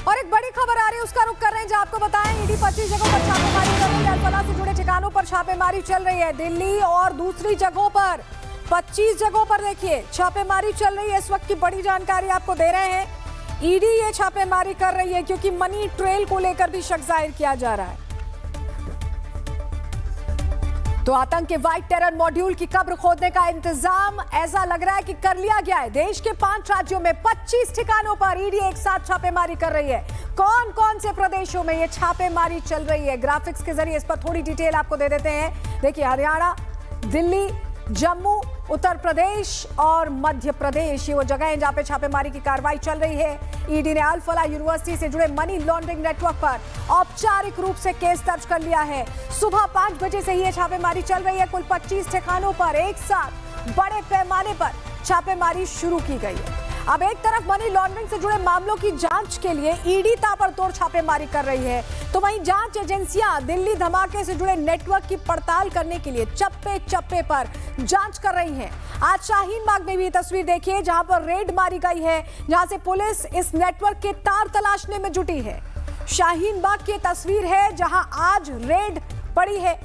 और एक बड़ी खबर आ रही है, उसका रुख कर रहे हैं, जहां आपको बताएं ईडी 25 जगहों पर छापेमारी कर रही है। अल्फला से जुड़े ठिकानों पर छापेमारी चल रही है। दिल्ली और दूसरी जगहों पर 25 जगहों पर देखिए छापेमारी चल रही है। इस वक्त की बड़ी जानकारी आपको दे रहे हैं। ईडी ये छापेमारी कर रही है क्योंकि मनी ट्रेल को लेकर भी शक जाहिर किया जा रहा है। तो आतंक के व्हाइट टेरर मॉड्यूल की कब्र खोदने का इंतजाम ऐसा लग रहा है कि कर लिया गया है। देश के 5 राज्यों में 25 ठिकानों पर ईडी एक साथ छापेमारी कर रही है। कौन कौन से प्रदेशों में ये छापेमारी चल रही है, ग्राफिक्स के जरिए इस पर थोड़ी डिटेल आपको दे देते हैं। देखिए, हरियाणा, दिल्ली, जम्मू, उत्तर प्रदेश और मध्य प्रदेश, ये वो जगह हैं जहां पे छापेमारी की कार्रवाई चल रही है। ईडी ने अल-फलाह यूनिवर्सिटी से जुड़े मनी लॉन्ड्रिंग नेटवर्क पर औपचारिक रूप से केस दर्ज कर लिया है। सुबह 5 बजे से ये छापेमारी चल रही है। कुल 25 ठिकानों पर एक साथ बड़े पैमाने पर छापेमारी शुरू की गई है। अब एक तरफ मनी लॉन्ड्रिंग से जुड़े मामलों की जांच के लिए ईडी ताबड़तोड़ छापेमारी कर रही है, तो वहीं जांच एजेंसियां दिल्ली धमाके से जुड़े नेटवर्क की पड़ताल करने के लिए चप्पे चप्पे पर जांच कर रही हैं। आज शाहीन बाग में भी तस्वीर देखिए, जहां पर रेड मारी गई है, जहां से पुलिस इस नेटवर्क के तार तलाशने में जुटी है। शाहीन बाग की तस्वीर है जहां आज रेड पड़ी है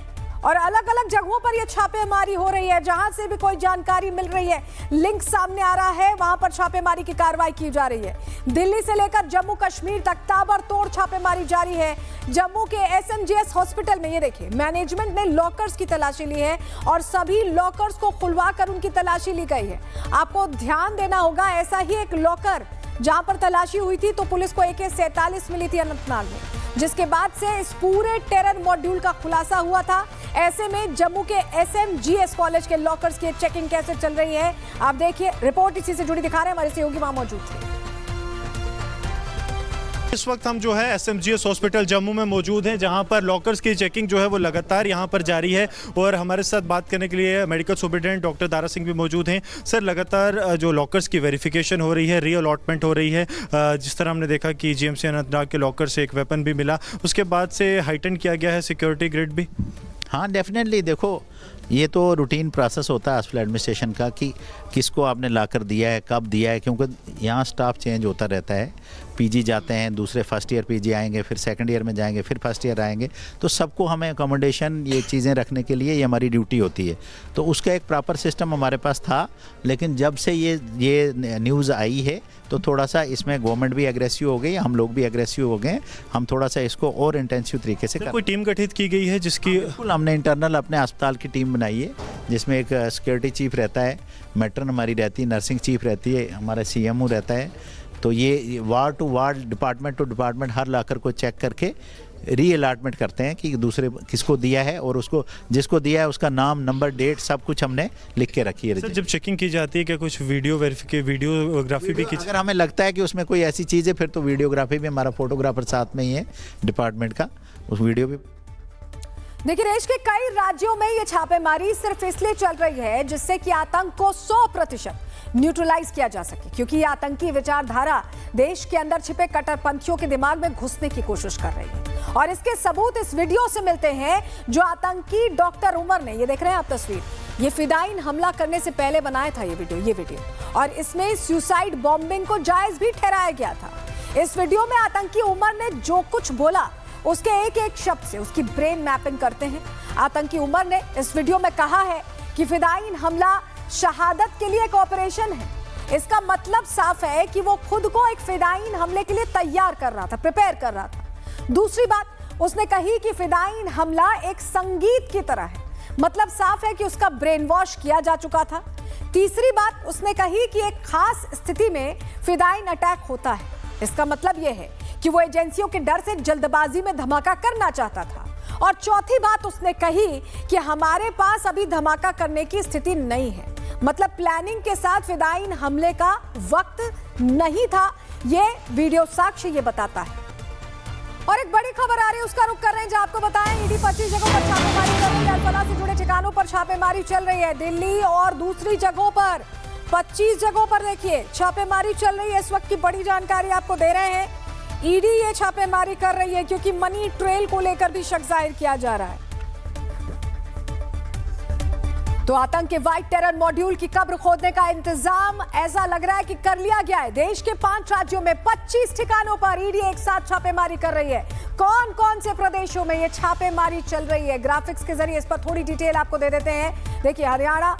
और अलग अलग जगहों पर यह छापेमारी हो रही है। जहां से भी कोई जानकारी मिल रही है, लिंक सामने आ रहा है, वहां पर छापेमारी की कार्रवाई की जा रही है। दिल्ली से लेकर जम्मू कश्मीर तक ताबड़तोड़ छापेमारी जारी है। जम्मू के SMGS हॉस्पिटल में ये देखिए, मैनेजमेंट ने लॉकर्स की तलाशी ली है और सभी लॉकर्स को खुलवा कर उनकी तलाशी ली गई है। आपको ध्यान देना होगा, ऐसा ही एक लॉकर जहां पर तलाशी हुई थी तो पुलिस को AK-47 मिली थी अनंतनाग में, जिसके बाद से इस पूरे टेरर मॉड्यूल का खुलासा हुआ था। ऐसे में जम्मू के SMGS कॉलेज के लॉकर्स की चेकिंग कैसे चल रही है, आप देखिए, रिपोर्ट इसी से जुड़ी दिखा रहे हैं, हमारे सहयोगी वहां मौजूद थे। इस वक्त हम जो है SMGS हॉस्पिटल जम्मू में मौजूद हैं, जहां पर लॉकर्स की चेकिंग जो है वो लगातार यहां पर जारी है। और हमारे साथ बात करने के लिए medical superintendent doctor Dara Singh भी मौजूद हैं। सर, लगातार जो लॉकर्स की वेरिफिकेशन हो रही है, रीअलॉटमेंट हो रही है, जिस तरह हमने देखा कि GMC अनंतनाग के लॉकर से एक वेपन भी मिला, उसके बाद से हाइटन किया गया है सिक्योरिटी ग्रिड भी। हाँ, डेफिनेटली। देखो, ये तो रूटीन प्रोसेस होता है हॉस्पिटल एडमिनिस्ट्रेशन का कि किसको आपने लाकर दिया है, कब दिया है, क्योंकि यहाँ स्टाफ चेंज होता रहता है। PG जाते हैं, दूसरे फर्स्ट ईयर PG आएंगे, फिर सेकंड ईयर में जाएंगे, फिर फर्स्ट ईयर आएंगे, तो सबको हमें अकोमोडेशन ये चीज़ें रखने के लिए ये हमारी ड्यूटी होती है। तो उसका एक प्रॉपर सिस्टम हमारे पास था, लेकिन जब से ये न्यूज़ आई है तो थोड़ा सा इसमें गवर्नमेंट भी एग्रेसिव हो गई, हम लोग भी एग्रेसिव हो गए। हम थोड़ा सा इसको और इंटेंसिव तरीके से कोई टीम गठित की गई है जिसकी हमने इंटरनल अपने अस्पताल की टीम बनाई है, जिसमें एक सिक्योरिटी चीफ रहता है, मैट्रन हमारी रहती है, नर्सिंग चीफ रहती है, हमारा CMO रहता है। तो ये ward to ward, department to department हर लाकर को चेक करके रीअलाटमेंट करते हैं कि दूसरे किसको दिया है, और उसको जिसको दिया है उसका नाम, नंबर, डेट सब कुछ हमने लिख के रखी है। सर, जब चेकिंग की जाती है क्या कुछ वीडियोग्राफी भी की? अगर हमें लगता है कि उसमें कोई ऐसी चीज़ है फिर तो वीडियोग्राफी भी, हमारा फोटोग्राफर साथ में ही है डिपार्टमेंट का, उस वीडियो भी। देखिए, देश के कई राज्यों में ये छापेमारी सिर्फ इसलिए चल रही है जिससे कि आतंक को 100% न्यूट्रलाइज किया जा सके, क्योंकि ये आतंकी विचारधारा देश के अंदर छिपे कट्टरपंथियों के दिमाग में घुसने की कोशिश कर रही है। और इसके सबूत इस वीडियो से मिलते हैं जो आतंकी डॉक्टर उमर ने, ये देख रहे हैं आप तस्वीर, ये फिदाइन हमला करने से पहले बनाया था ये वीडियो, और इसमें सुसाइड बॉम्बिंग को जायज भी ठहराया गया था। इस वीडियो में आतंकी उमर ने जो कुछ बोला उसके एक एक शब्द से उसकी ब्रेन मैपिंग करते हैं। आतंकी उमर ने इस वीडियो में कहा है कि फिदाइन हमला शहादत के लिए एक ऑपरेशन है। इसका मतलब साफ है कि वो खुद को एक फिदाइन हमले के लिए तैयार कर रहा था, प्रिपेयर कर रहा था। दूसरी बात उसने कही कि फिदाइन हमला एक संगीत की तरह है, मतलब साफ है कि उसका ब्रेन वॉश किया जा चुका था। तीसरी बात उसने कही कि एक खास स्थिति में फिदाइन अटैक होता है, इसका मतलब यह है कि वो एजेंसियों के डर से जल्दबाजी में धमाका करना चाहता था। और चौथी बात उसने कही कि हमारे पास अभी धमाका करने की स्थिति नहीं है, मतलब प्लानिंग के साथ फिदाइन हमले का वक्त नहीं था। ये वीडियो साक्ष्य ये बताता है। और एक बड़ी खबर आ रही है, उसका रुख कर रहे हैं, जहां आपको बताएं ईडी 25 जगहों पर छापेमारी कर रही है। अल-फलाह से जुड़े ठिकानों पर छापेमारी चल रही है। दिल्ली और दूसरी जगहों पर 25 जगहों पर देखिए छापेमारी चल रही है। इस वक्त की बड़ी जानकारी आपको दे रहे हैं। ईडी ये छापेमारी कर रही है क्योंकि मनी ट्रेल को लेकर भी शक जाहिर किया जा रहा है। तो आतंक के व्हाइट टेरर मॉड्यूल की कब्र खोदने का इंतजाम ऐसा लग रहा है कि कर लिया गया है। देश के 5 राज्यों में 25 ठिकानों पर ईडी एक साथ छापेमारी कर रही है। कौन कौन से प्रदेशों में ये छापेमारी चल रही है, ग्राफिक्स के जरिए इस पर थोड़ी डिटेल आपको दे देते हैं। देखिए, हरियाणा,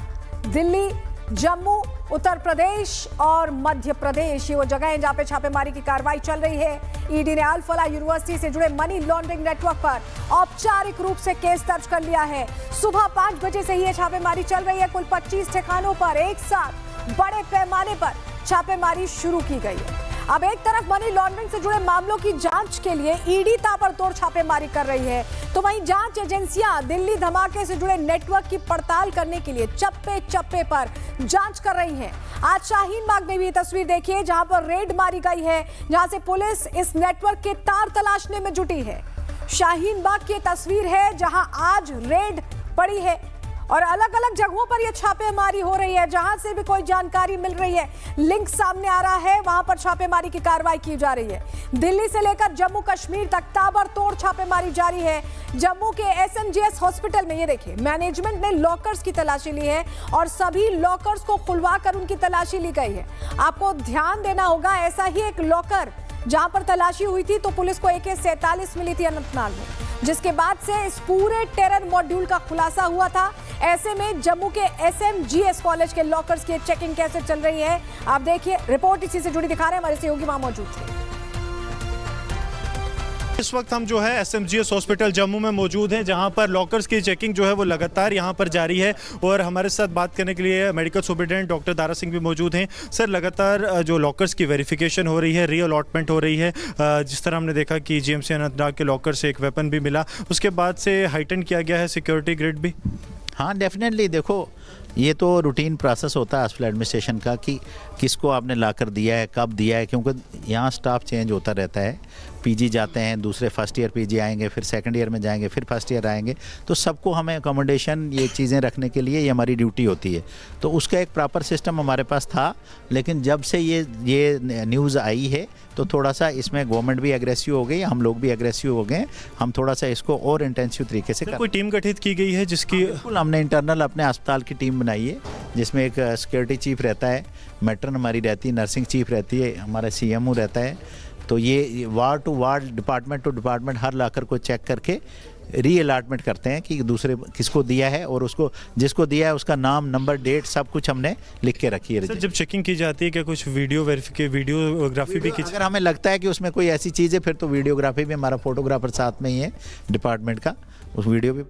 दिल्ली, जम्मू, उत्तर प्रदेश और मध्य प्रदेश ये वो जगह हैं जहां पे छापेमारी की कार्रवाई चल रही है। ईडी ने अल-फलाह यूनिवर्सिटी से जुड़े मनी लॉन्ड्रिंग नेटवर्क पर औपचारिक रूप से केस दर्ज कर लिया है। सुबह 5 बजे से ही ये छापेमारी चल रही है। कुल 25 ठिकानों पर एक साथ बड़े पैमाने पर छापेमारी शुरू की गई है। अब एक तरफ मनी लॉन्ड्रिंग से जुड़े मामलों की जांच के लिए ईडी ताबड़तोड़ छापेमारी कर रही है, तो वहीं जांच एजेंसियां दिल्ली धमाके से जुड़े नेटवर्क की पड़ताल करने के लिए चप्पे चप्पे पर जांच कर रही हैं। आज शाहीन बाग में भी तस्वीर देखिए, जहां पर रेड मारी गई है, जहां से पुलिस इस नेटवर्क के तार तलाशने में जुटी है। शाहीन बाग की तस्वीर है जहां आज रेड पड़ी है और अलग अलग जगहों पर यह छापेमारी हो रही है। जहां से भी कोई जानकारी मिल रही है, लिंक सामने आ रहा है, वहां पर छापेमारी की कार्रवाई की जा रही है। दिल्ली से लेकर जम्मू कश्मीर तक ताबड़तोड़ छापेमारी जारी है। जम्मू के एसएमजीएस हॉस्पिटल में ये देखिए, मैनेजमेंट ने लॉकर्स की तलाशी ली है और सभी लॉकर्स को खुलवाकर उनकी तलाशी ली गई है। आपको ध्यान देना होगा, ऐसा ही एक लॉकर जहां पर तलाशी हुई थी तो पुलिस को AK-47 मिली थी अनंतनाग में, जिसके बाद से इस पूरे टेरर मॉड्यूल का खुलासा हुआ था। ऐसे में जम्मू के SMGS कॉलेज के लॉकर्स की चेकिंग कैसे चल रही है, आप देखिए, रिपोर्ट इसी से जुड़ी दिखा रहे हैं हमारे सहयोगी वहां मौजूद थे। इस वक्त हम जो है SMGS हॉस्पिटल जम्मू में मौजूद हैं, जहां पर लॉकर्स की चेकिंग जो है वो लगातार यहां पर जारी है और हमारे साथ बात करने के लिए medical superintendent doctor Dara Singh भी मौजूद हैं। सर, लगातार जो लॉकर्स की वेरिफिकेशन हो रही है, रीअलॉटमेंट हो रही है, जिस तरह हमने देखा कि GMC अनंतनाग के लॉकर से एक वेपन भी मिला, उसके बाद से हाइटन किया गया है सिक्योरिटी ग्रिड भी। हाँ, डेफिनेटली देखो, ये तो रूटीन प्रोसेस होता है हॉस्पिटल एडमिनिस्ट्रेशन का कि किसको आपने लाकर दिया है, कब दिया है, क्योंकि यहाँ स्टाफ चेंज होता रहता है। पीजी जाते हैं, दूसरे फर्स्ट ईयर पीजी आएंगे, फिर सेकंड ईयर में जाएंगे, फिर फर्स्ट ईयर आएंगे, तो सबको हमें अकोमोडेशन ये चीज़ें रखने के लिए ये हमारी ड्यूटी होती है। तो उसका एक प्रॉपर सिस्टम हमारे पास था, लेकिन जब से ये न्यूज़ आई है तो थोड़ा सा इसमें गवर्नमेंट भी एग्रेसिव हो गई, हम लोग भी एग्रेसिव हो गए। हम थोड़ा सा इसको और इंटेंसिव तरीके से कोई टीम गठित की गई है जिसकी? बिल्कुल, हमने इंटरनल अपने अस्पताल की टीम बनाई है, जिसमें एक सिक्योरिटी चीफ रहता है, मैट्रन हमारी रहती है, नर्सिंग चीफ रहती है, हमारा CMO रहता है। तो ये ward to ward, department to department हर लाकर को चेक करके रीअलाटमेंट करते हैं कि दूसरे किसको दिया है, और उसको जिसको दिया है उसका नाम, नंबर, डेट सब कुछ हमने लिख के रखी है। सर, जब चेकिंग की जाती है क्या कुछ वीडियोग्राफी भी की? अगर हमें लगता है कि उसमें कोई ऐसी चीज़ है फिर तो वीडियोग्राफी भी, हमारा फोटोग्राफर साथ में ही है डिपार्टमेंट का, उस वीडियो भी।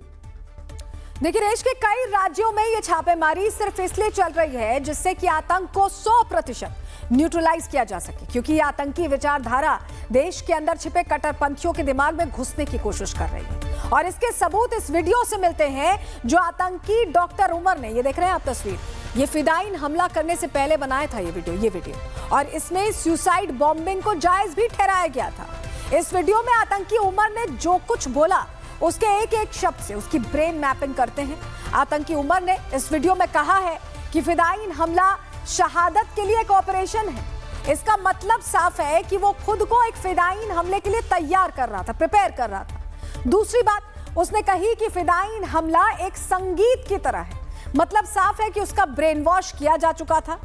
देखिए, देश के कई राज्यों में ये छापेमारी सिर्फ इसलिए चल रही है जिससे कि आतंक को 100% न्यूट्रलाइज किया जा सके, क्योंकि ये आतंकी विचारधारा देश के अंदर छिपे कट्टरपंथियों के दिमाग में घुसने की कोशिश कर रही है। और इसके सबूत इस वीडियो से मिलते हैं जो आतंकी डॉक्टर उमर ने, ये देख रहे हैं आप तस्वीर, ये फिदाइन हमला करने से पहले बनाया था ये वीडियो, और इसमें सुसाइड बॉम्बिंग को जायज भी ठहराया गया था। इस वीडियो में आतंकी उमर ने जो कुछ बोला उसके एक एक शब्द से उसकी ब्रेन मैपिंग करते हैं। आतंकी उमर ने इस वीडियो में कहा है कि फिदाइन हमला शहादत के लिए एक ऑपरेशन है। इसका मतलब साफ है कि वो खुद को एक फिदाइन हमले के लिए तैयार कर रहा था, प्रिपेयर कर रहा था। दूसरी बात उसने कही कि फिदाइन हमला एक संगीत की तरह है, मतलब साफ है कि उसका ब्रेन वॉश किया जा चुका था।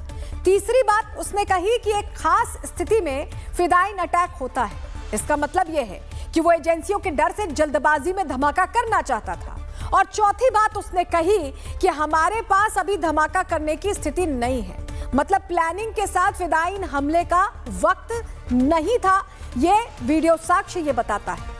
तीसरी बात उसने कही कि एक खास स्थिति में फिदाइन अटैक होता है, इसका मतलब यह है कि वो एजेंसियों के डर से जल्दबाजी में धमाका करना चाहता था। और चौथी बात उसने कही कि हमारे पास अभी धमाका करने की स्थिति नहीं है, मतलब प्लानिंग के साथ फिदाइन हमले का वक्त नहीं था। ये वीडियो साक्ष्य ये बताता है।